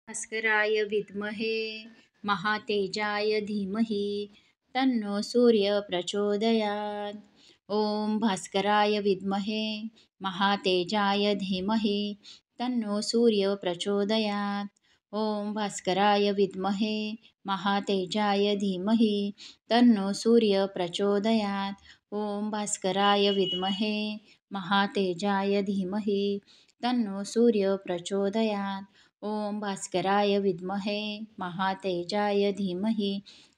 भास्कराय विद्महे महातेजाय धीमहि तन्नो सूर्य प्रचोदयात्। ॐ भास्कराय विद्महे महातेजाय धीमहि तन्नो सूर्य प्रचोदयात्। ॐ भास्कराय विद्महे महातेजाय धीमहि तन्नो सूर्य प्रचोदयात्। ॐ भास्कराय विद्महे महातेजाय धीमहि तन्नो सूर्य प्रचोदयात्। ॐ भास्कराय विद्महे महातेजाय धीमहि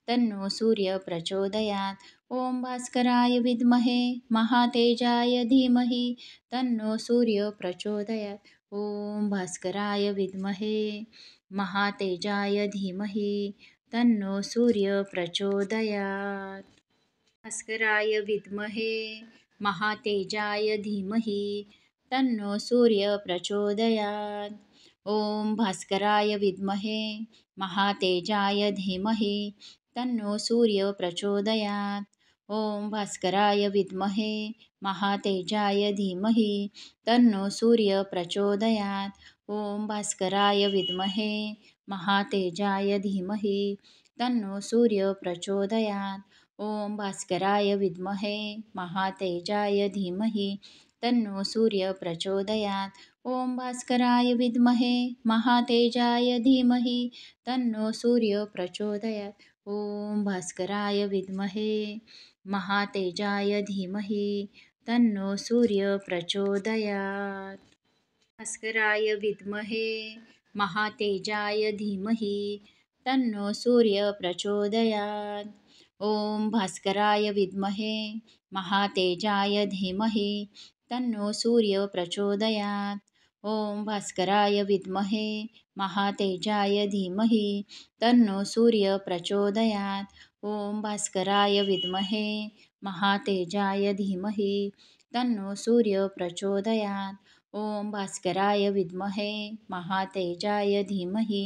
तन्नो सूर्य प्रचोदयात्। ॐ भास्कराय विद्महे महातेजाय धीमहि तन्नो सूर्य प्रचोदयात्। ॐ भास्कराय विद्महे महातेजाय धीमहि तन्नो सूर्य प्रचोदयात्। भास्कराय विद्महे महातेजाय धीमहि तन्नो सूर्य प्रचोदयात्। ॐ भास्कराय विद्महे महातेजाय धीमहि तन्नो सूर्य प्रचोदयात्। ॐ भास्कराय विद्महे महातेजाय धीमहि तन्नो सूर्य प्रचोदयात्। ॐ भास्कराय विद्महे महातेजाय धीमहि तन्नो सूर्य प्रचोदयात्। ॐ भास्कराय विद्महे महातेजाय धीमहि तन्नो सूर्य प्रचोदयात्। ॐ भास्कराय विद्महे महातेजाय धीमहि तन्नो सूर्य प्रचोदयात्। ॐ भास्कराय विद्महे महातेजाय धीमहि तन्नो सूर्य प्रचोदयात्। भास्कराय विद्महे महातेजाय धीमहि तन्नो सूर्य प्रचोदयात्। ॐ भास्कराय विद्महे महातेजाय धीमहि तन्नो सूर्य प्रचोदयात्। ॐ भास्कराय विद्महे महातेजाय धीमहि तन्नो सूर्य प्रचोदयात्। ॐ भास्कराय विद्महे महातेजाय धीमहि तन्नो सूर्य प्रचोदयात्। ॐ भास्कराय विद्महे महातेजाय धीमहि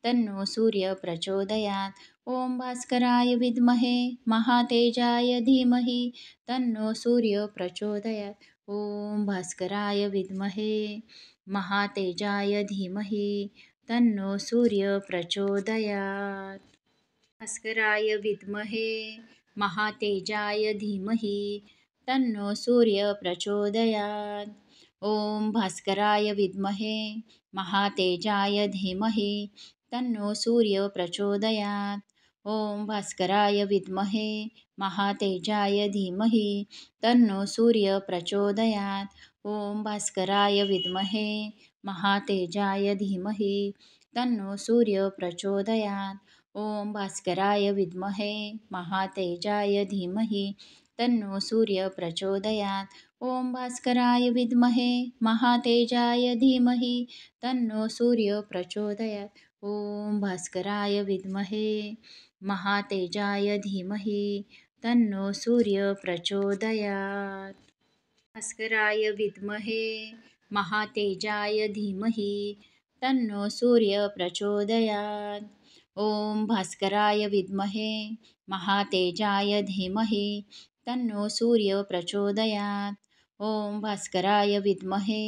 तन्नो सूर्य प्रचोदयात्। ॐ भास्कराय विद्महे महातेजाय धीमहि तन्नो सूर्य प्रचोदयात्। ॐ भास्कराय विद्महे महातेजाय धीमहि तन्नो सूर्य प्रचोदयात्। भास्कराय विद्महे महातेजाय धीमहि तन्नो सूर्य प्रचोदयात्। ॐ भास्कराय विद्महे महातेजाय धीमहि तन्नो सूर्य प्रचोदयात्। ॐ भास्कराय विद्महे महातेजाय धीमहि तन्नो सूर्य प्रचोदयात्। ॐ भास्कराय विद्महे महातेजाय धीमहि तन्नो सूर्य प्रचोदयात्। ॐ भास्कराय विद्महे महातेजाय धीमहि तन्नो सूर्य प्रचोदयात्। ॐ भास्कराय विद्महे महातेजाय धीमहि तन्नो सूर्य प्रचोदयात्। ॐ भास्कराय विद्महे महातेजाय धीमहि तन्नो सूर्य प्रचोदयात्। भास्कराय विद्महे महातेजाय धीमहि तन्नो सूर्य प्रचोदयात्। ॐ भास्कराय विद्महे महातेजाय धीमहि तन्नो सूर्य प्रचोदयात्। ॐ भास्कराय विद्महे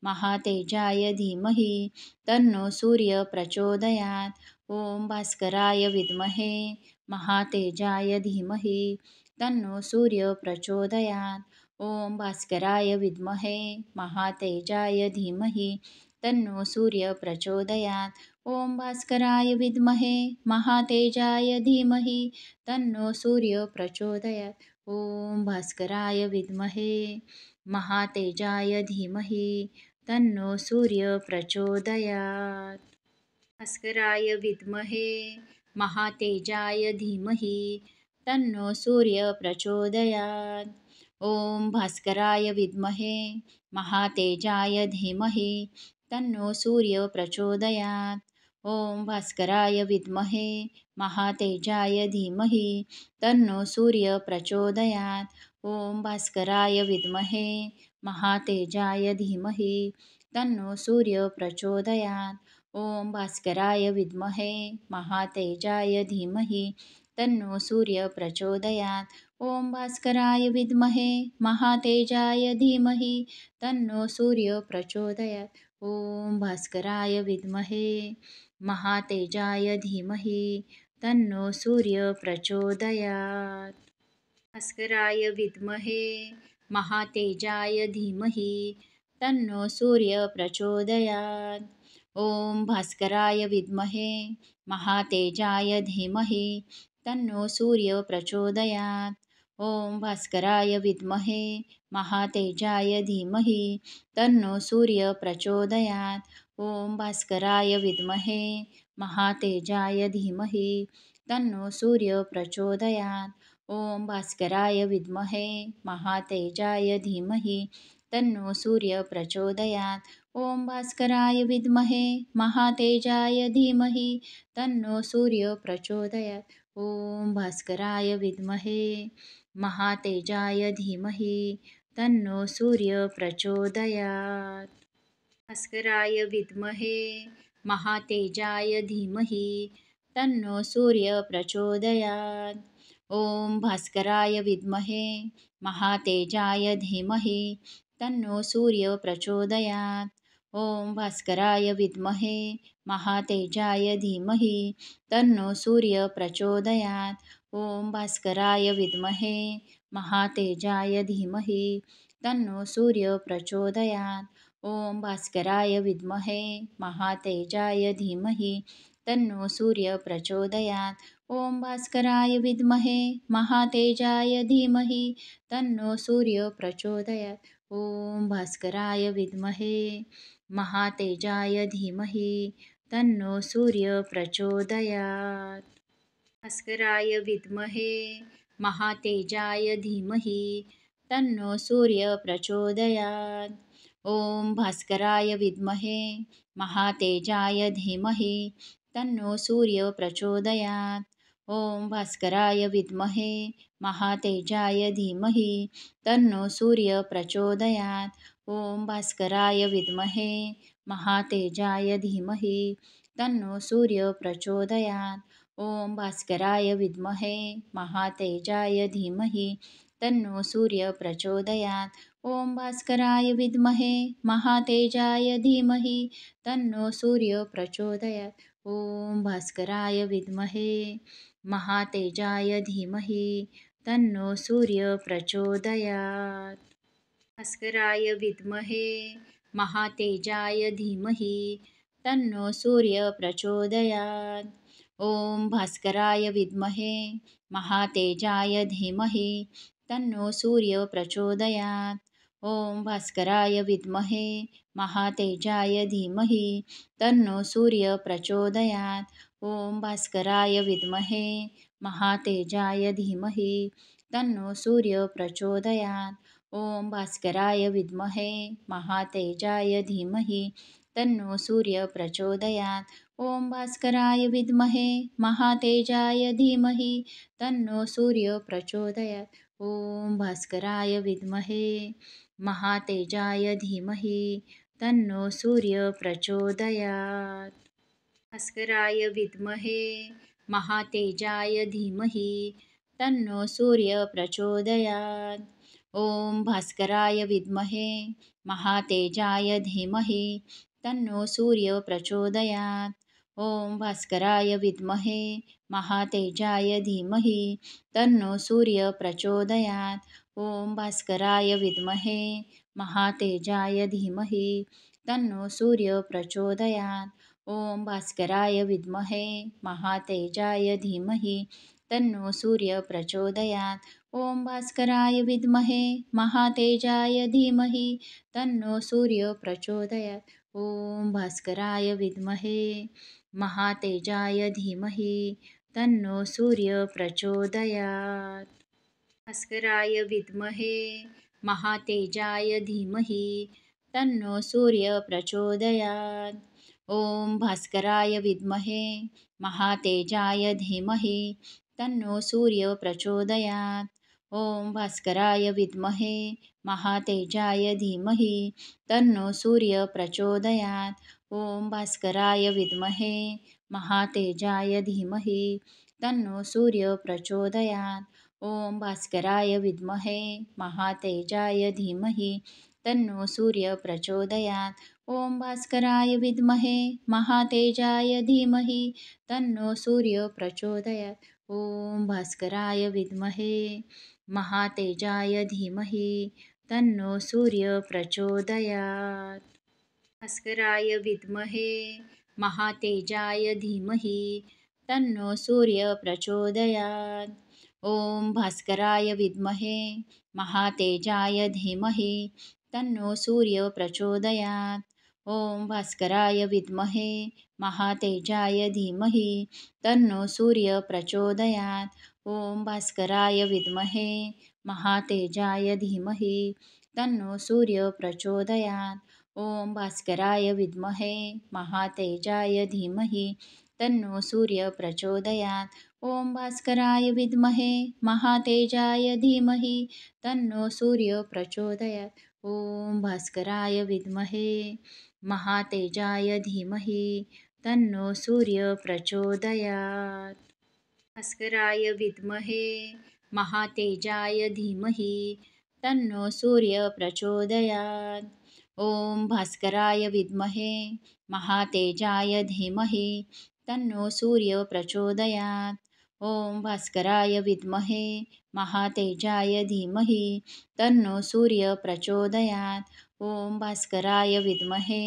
महातेजाय धीमहि तन्नो सूर्य प्रचोदयात्। ॐ भास्कराय विद्महे महातेजाय धीमहि तन्नो सूर्य प्रचोदयात्। ॐ भास्कराय विद्महे महातेजाय धीमहि तन्नो सूर्य प्रचोदयात्। ॐ भास्कराय विद्महे महातेजाय धीमहि तन्नो सूर्य प्रचोदयात्। ॐ भास्कराय विद्महे महातेजाय धीमहि तन्नो सूर्य प्रचोदयात्। भास्कराय विद्महे महातेजाय धीमहि तन्नो सूर्य प्रचोदयात्। ॐ भास्कराय विद्महे महातेजाय धीमहि तन्नो सूर्य प्रचोदयात्। ॐ भास्कराय विद्महे महातेजाय धीमहि तन्नो सूर्य प्रचोदयात्। ॐ भास्कराय विद्महे महातेजाय धीमहि तन्नो सूर्य प्रचोदयात्। ॐ भास्कराय विद्महे महातेजाय धीमहि तन्नो सूर्य प्रचोदयात्। ॐ भास्कराय विद्महे महातेजाय धीमहि तन्नो सूर्य प्रचोदयात्। ॐ भास्कराय विद्महे महातेजाय धीमहि तन्नो सूर्य प्रचोदयात्। भास्कराय विद्महे महातेजाय धीमहि तन्नो सूर्य प्रचोदयात्। ॐ भास्कराय विद्महे महातेजाय धीमहि तन्नो सूर्य प्रचोदयात्। ॐ भास्कराय विद्महे महातेजाय धीमहि तन्नो सूर्य प्रचोदयात्। ॐ भास्कराय विद्महे महातेजाय धीमहि तन्नो सूर्य प्रचोदयात्। ॐ भास्कराय विद्महे महातेजाय धीमहि तन्नो सूर्य प्रचोदयात्। ॐ भास्कराय विद्महे महातेजाय धीमहि तन्नो सूर्य प्रचोदयात्। ॐ भास्कराय विद्महे महातेजाय धीमहि तन्नो सूर्य प्रचोदयात्। भास्कराय विद्महे महातेजाय धीमहि तन्नो सूर्य प्रचोदयात्। ॐ भास्कराय विद्महे महातेजाय धीमहि तन्नो सूर्य प्रचोदयात्। ॐ भास्कराय विद्महे महातेजाय धीमहि तन्नो सूर्य प्रचोदयात्। ॐ भास्कराय विद्महे महातेजाय धीमहि तन्नो सूर्य प्रचोदयात्। ॐ भास्कराय विद्महे महातेजाय धीमहि तन्नो सूर्य प्रचोदयात्। ॐ भास्कराय विद्महे महातेजाय धीमहि तन्नो सूर्य प्रचोदयात्। ॐ भास्कराय विद्महे महातेजाय धीमहि तन्नो सूर्य प्रचोदयात्। भास्कराय विद्महे महातेजाय धीमहि तन्नो सूर्य प्रचोदयात्। ॐ भास्कराय विद्महे महातेजाय धीमहि तन्नो सूर्य प्रचोदयात्। ॐ भास्कराय विद्महे महातेजाय धीमहि तन्नो सूर्य प्रचोदयात्। ॐ भास्कराय विद्महे महातेजाय धीमहि तन्नो सूर्य प्रचोदयात्। ॐ भास्कराय विद्महे महातेजाय धीमहि तन्नो सूर्य प्रचोदयात्। ॐ भास्कराय विद्महे महातेजाय धीमहि तन्नो सूर्य प्रचोदयात्। ॐ भास्कराय विद्महे महातेजाय धीमहि तन्नो सूर्य प्रचोदयात्। भास्कराय विद्महे महातेजाय धीमहि तन्नो सूर्य प्रचोदयात्। ॐ भास्कराय विद्महे महातेजाय धीमहि तन्नो सूर्य प्रचोदयात्। ॐ भास्कराय विद्महे महातेजाय धीमहि तन्नो सूर्य प्रचोदयात्। ॐ भास्कराय विद्महे महातेजाय धीमहि तन्नो सूर्य प्रचोदयात्। ॐ भास्कराय विद्महे महातेजाय धीमहि तन्नो सूर्य प्रचोदयात्। ॐ भास्कराय विद्महे महातेजाय धीमहि तन्नो सूर्य प्रचोदयात्। ॐ भास्कराय विद्महे महातेजाय धीमहि तन्नो सूर्य प्रचोदयात्। भास्कराय विद्महे महातेजाय धीमहि तन्नो सूर्य प्रचोदयात्। ॐ भास्कराय विद्महे महातेजाय धीमहि तन्नो सूर्य प्रचोदयात्। ॐ भास्कराय विद्महे महातेजाय धीमहि तन्नो सूर्य प्रचोदयात्। ॐ भास्कराय विद्महे महातेजाय धीमहि तन्नो सूर्य प्रचोदयात्। ॐ भास्कराय विद्महे महातेजाय धीमहि तन्नो सूर्य प्रचोदयात्। ॐ भास्कराय विद्महे महातेजाय धीमहि तन्नो सूर्य प्रचोदयात्। ॐ भास्कराय विद्महे महातेजाय धीमहि तन्नो सूर्य प्रचोदयात्। भास्कराय विद्महे महातेजाय धीमहि तन्नो सूर्य प्रचोदयात्। ॐ भास्कराय विद्महे महातेजाय धीमहि तन्नो सूर्य प्रचोदयात्। ॐ भास्कराय विद्महे महातेजाय धीमहि तन्नो सूर्य प्रचोदयात्। ॐ भास्कराय विद्महे महातेजाय धीमहि तन्नो सूर्य प्रचोदयात्। ॐ भास्कराय विद्महे महातेजाय धीमहि तन्नो सूर्य प्रचोदयात्। ॐ भास्कराय विद्महे महातेजाय धीमहि तन्नो सूर्य प्रचोदयात्। ॐ भास्कराय विद्महे महातेजाय धीमहि तन्नो सूर्य प्रचोदयात्। भास्कराय विद्महे महातेजाय धीमहि तन्नो सूर्य प्रचोदयात्। ॐ भास्कराय विद्महे महातेजाय धीमहि तन्नो सूर्य प्रचोदयात्। ॐ भास्कराय विद्महे महातेजाय धीमहि तन्नो सूर्य प्रचोदयात्। ॐ भास्कराय विद्महे महातेजाय धीमहि तन्नो सूर्य प्रचोदयात्। ॐ भास्कराय विद्महे महातेजाय धीमहि तन्नो सूर्य प्रचोदयात्। ॐ भास्कराय विद्महे महातेजाय धीमहि तन्नो सूर्य प्रचोदयात्। ॐ भास्कराय विद्महे महातेजाय धीमहि तन्नो सूर्य प्रचोदयात्। भास्कराय विद्महे महातेजाय धीमहि तन्नो सूर्य प्रचोदयात्। ॐ भास्कराय विद्महे महातेजाय धीमहि तन्नो सूर्य प्रचोदयात्। ॐ भास्कराय विद्महे महातेजाय धीमहि तन्नो सूर्य प्रचोदयात्। ॐ भास्कराय विद्महे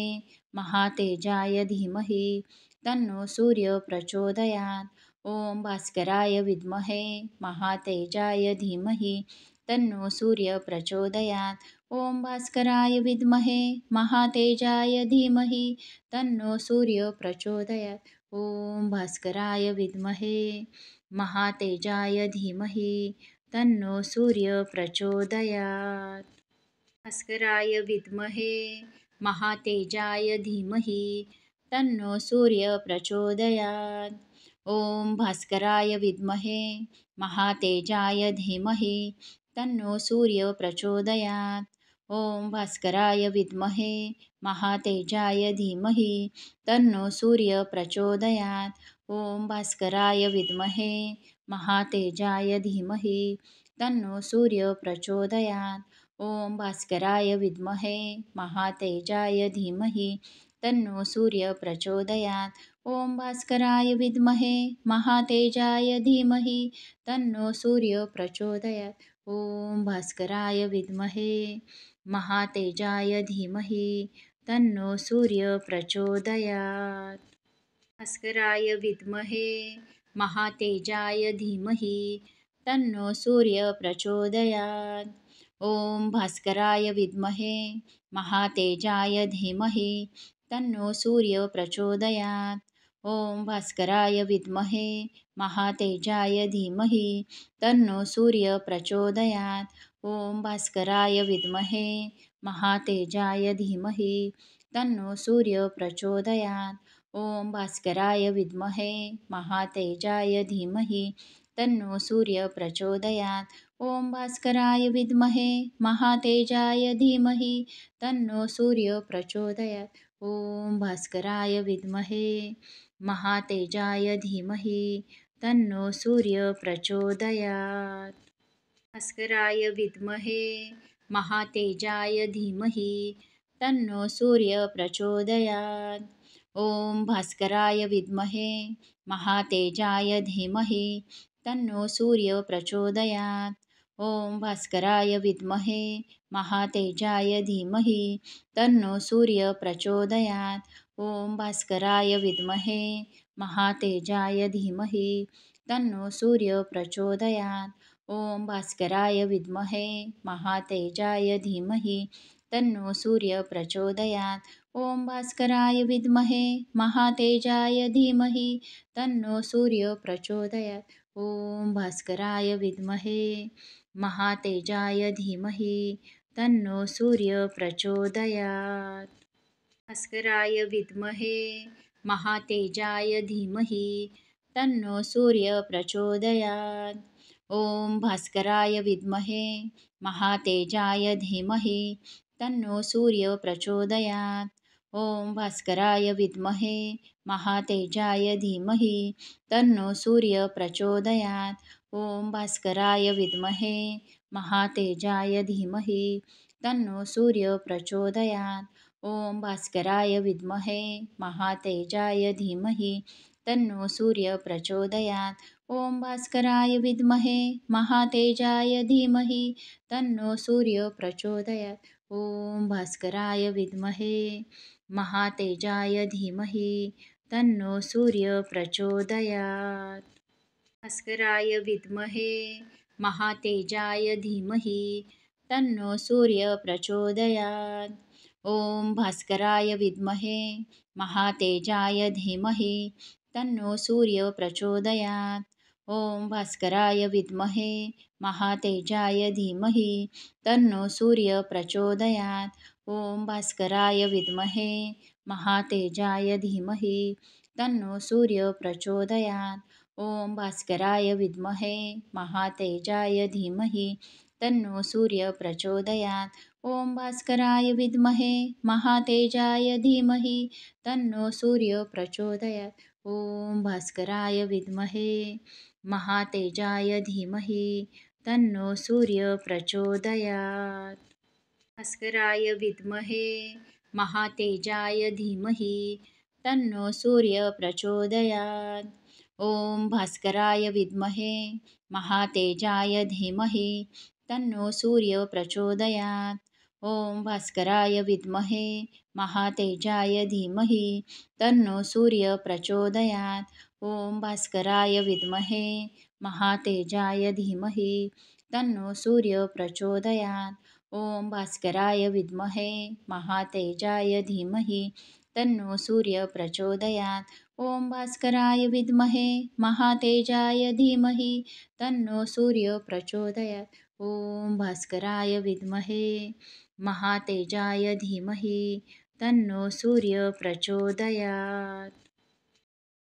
महातेजाय धीमहि तन्नो सूर्य प्रचोदयात्। ॐ भास्कराय विद्महे महातेजाय धीमहि तन्नो सूर्य प्रचोदयात्। ॐ भास्कराय विद्महे महातेजाय धीमहि तन्नो सूर्य प्रचोदयात्। ॐ भास्कराय विद्महे महातेजाय धीमहि तन्नो सूर्य प्रचोदयात्। भास्कराय विद्महे महातेजाय धीमहि तन्नो सूर्य प्रचोदयात्। ॐ भास्कराय विद्महे महातेजाय धीमहि तन्नो सूर्य प्रचोदयात्। ॐ भास्कराय विद्महे महातेजाय धीमहि तन्नो सूर्य प्रचोदयात्। ॐ भास्कराय विद्महे महातेजाय धीमहि तन्नो सूर्य प्रचोदयात्। ॐ भास्कराय विद्महे महातेजाय धीमहि तन्नो सूर्य प्रचोदयात्। ॐ भास्कराय विद्महे महातेजाय धीमहि तन्नो सूर्य प्रचोदयात्। ॐ भास्कराय विद्महे महातेजाय धीमहि तन्नो सूर्य प्रचोदयात्। भास्कराय विद्महे महातेजाय धीमहि तन्नो सूर्य प्रचोदयात्। ॐ भास्कराय विद्महे महातेजाय धीमहि तन्नो सूर्य प्रचोदयात्। ॐ भास्कराय विद्महे महातेजाय धीमहि तन्नो सूर्य प्रचोदयात्। ॐ भास्कराय विद्महे महातेजाय धीमहि तन्नो सूर्य प्रचोदयात्। ॐ भास्कराय विद्महे महातेजाय धीमहि तन्नो सूर्य प्रचोदयात्। ॐ भास्कराय विद्महे महातेजाय धीमहि तन्नो सूर्य प्रचोदयात्। ॐ भास्कराय विद्महे महातेजाय धीमहि तन्नो सूर्य प्रचोदयात्। भास्कराय विद्महे महातेजाय धीमहि तन्नो सूर्य प्रचोदयात्। ॐ भास्कराय विद्महे महातेजाय धीमहि तन्नो सूर्य प्रचोदयात्। ॐ भास्कराय विद्महे महातेजाय धीमहि तन्नो सूर्य प्रचोदयात्। ॐ भास्कराय विद्महे महातेजाय धीमहि तन्नो सूर्य प्रचोदयात्। ॐ भास्कराय विद्महे महातेजाय धीमहि तन्नो सूर्य प्रचोदयात्। ॐ भास्कराय विद्महे महातेजाय धीमहि तन्नो सूर्य प्रचोदयात्। ॐ भास्कराय विद्महे महातेजाय धीमहि तन्नो सूर्य प्रचोदयात्। भास्कराय विद्महे महातेजाय धीमहि तन्नो सूर्य प्रचोदयात्। ॐ भास्कराय विद्महे महातेजाय धीमहि तन्नो सूर्य प्रचोदयात्। ॐ भास्कराय विद्महे महातेजाय धीमहि तन्नो सूर्य प्रचोदयात्। ॐ भास्कराय विद्महे महातेजाय धीमहि तन्नो सूर्य प्रचोदयात्. ॐ भास्कराय विद्महे महातेजाय धीमहि तन्नो सूर्य प्रचोदयात्. ॐ भास्कराय विद्महे महातेजाय धीमहि तन्नो सूर्य प्रचोदयात्. ॐ भास्कराय विद्महे महातेजाय धीमहि तन्नो सूर्य प्रचोदयात्. भास्कराय विद्महे महातेजाय धीमहि तन्नो सूर्य प्रचोदयात्. ॐ भास्कराय विद्महे महातेजाय धीमहि तन्नो सूर्य प्रचोदयात्. ॐ भास्कराय विद्महे महातेजाय धीमहि तन्नो सूर्य प्रचोदयात्. ॐ भास्कराय विद्महे महातेजाय धीमहि तन्नो सूर्य प्रचोदयात्. ॐ भास्कराय विद्महे महातेजाय धीमहि तन्नो सूर्य प्रचोदयात्. ॐ भास्कराय विद्महे महातेजाय धीमहि तन्नो सूर्य प्रचोदयात्. ॐ भास्कराय विद्महे महातेजाय धीमहि तन्नो सूर्य प्रचोदयात्. ॐ भास्कराय विद्महे महातेजाय धीमहि तन्नो सूर्य प्रचोदयात्. ॐ भास्कराय विद्महे महातेजाय धीमहि तन्नो सूर्य प्रचोदयात्. ॐ भास्कराय विद्महे महातेजाय धीमहि तन्नो सूर्य प्रचोदयात्. ॐ भास्कराय विद्महे भास्कराय विद्महे महातेजाय धीमहि तन्नो सूर्य प्रचोदयात्. ॐ भास्कराय विद्महे महातेजाय धीमहि तन्नो सूर्य प्रचोदयात्. ॐ भास्कराय विद्महे महातेजाय धीमहि तन्नो सूर्य प्रचोदयात्. ॐ भास्कराय विद्महे महातेजाय धीमहि तन्नो सूर्य प्रचोदयात्. ॐ भास्कराय विद्महे महातेजाय धीमहि तन्नो सूर्य प्रचोदयात्. ॐ भास्कराय विद्महे महातेजाय धीमहि तन्नो सूर्य प्रचोदयात्. ॐ भास्कराय विद्महे महातेजाय धीमहि तन्नो सूर्य प्रचोदयात्.